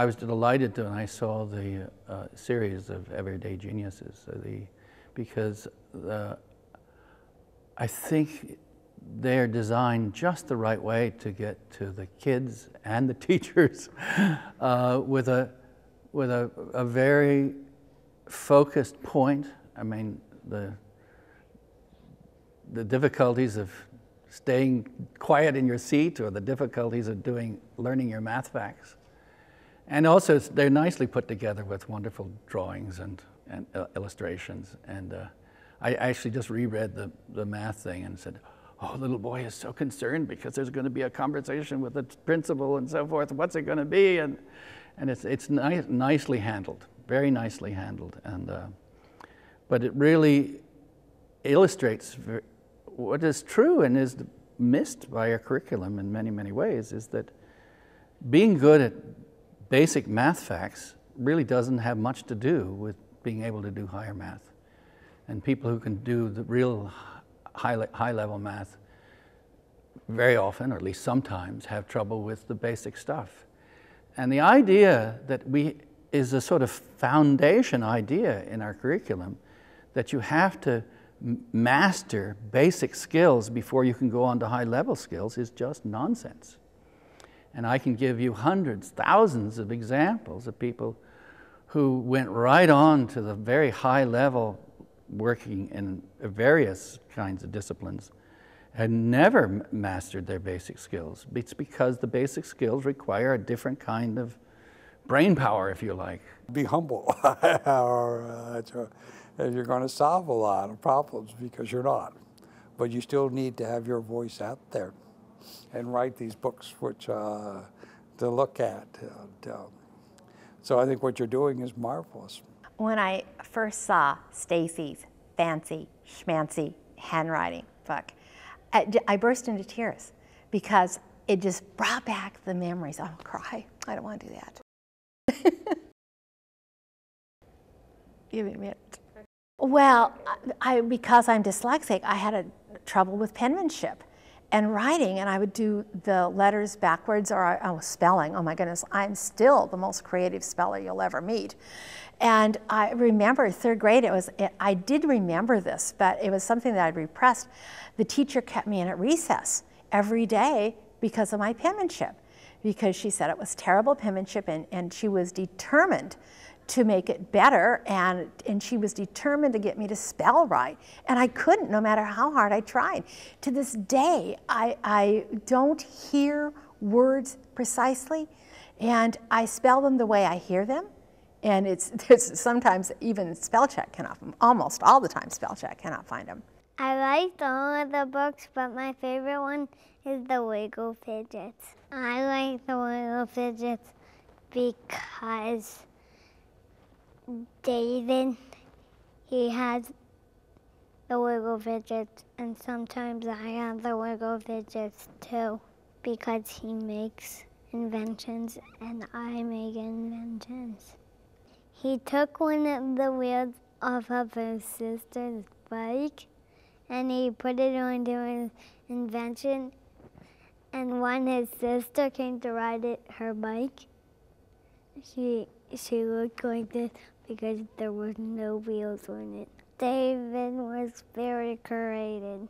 I was delighted when I saw the series of Everyday Geniuses, because I think they're designed just the right way to get to the kids and the teachers with a very focused point. I mean, the difficulties of staying quiet in your seat, or the difficulties of learning your math facts. And also, they're nicely put together with wonderful drawings and illustrations. And I actually just reread the math thing and said, oh, little boy is so concerned because there's going to be a conversation with the principal and so forth. What's it going to be? And it's nicely handled, very nicely handled. And but it really illustrates what is true and is missed by our curriculum in many, many ways, is that being good at basic math facts really doesn't have much to do with being able to do higher math. And people who can do the real high-level math very often, or at least sometimes, have trouble with the basic stuff. And the idea that is a sort of foundation idea in our curriculum, that you have to master basic skills before you can go on to high-level skills, is just nonsense. And I can give you hundreds, thousands of examples of people who went right on to the very high level, working in various kinds of disciplines, and never mastered their basic skills. It's because the basic skills require a different kind of brain power, if you like. Be humble, or you're going to solve a lot of problems, because you're not. But you still need to have your voice out there and write these books which to look at. So I think what you're doing is marvelous. When I first saw Stacy's fancy schmancy handwriting book, I burst into tears because it just brought back the memories. I'll cry. I don't want to do that. Give me a minute. Well, because I'm dyslexic, I had trouble with penmanship and writing, and I would do the letters backwards, or spelling. Oh my goodness, I'm still the most creative speller you'll ever meet. And I remember third grade, I did remember this, but it was something that I'd repressed. The teacher kept me in at recess every day because of my penmanship, because she said it was terrible penmanship, and she was determined to make it better, and she was determined to get me to spell right. And I couldn't, no matter how hard I tried. To this day, I don't hear words precisely, and I spell them the way I hear them. And there's sometimes even spell check cannot, almost all the time spell check cannot find them. I liked all of the books, but my favorite one is the Wiggle Fidgets. I like the Wiggle Fidgets because David, he has the Wiggle Fidgets, and sometimes I have the Wiggle Fidgets too, because he makes inventions and I make inventions. He took one of the wheels off of his sister's bike and he put it onto his invention, and when his sister came to ride her bike, she looked like this because there was no wheels on it. David was very creative.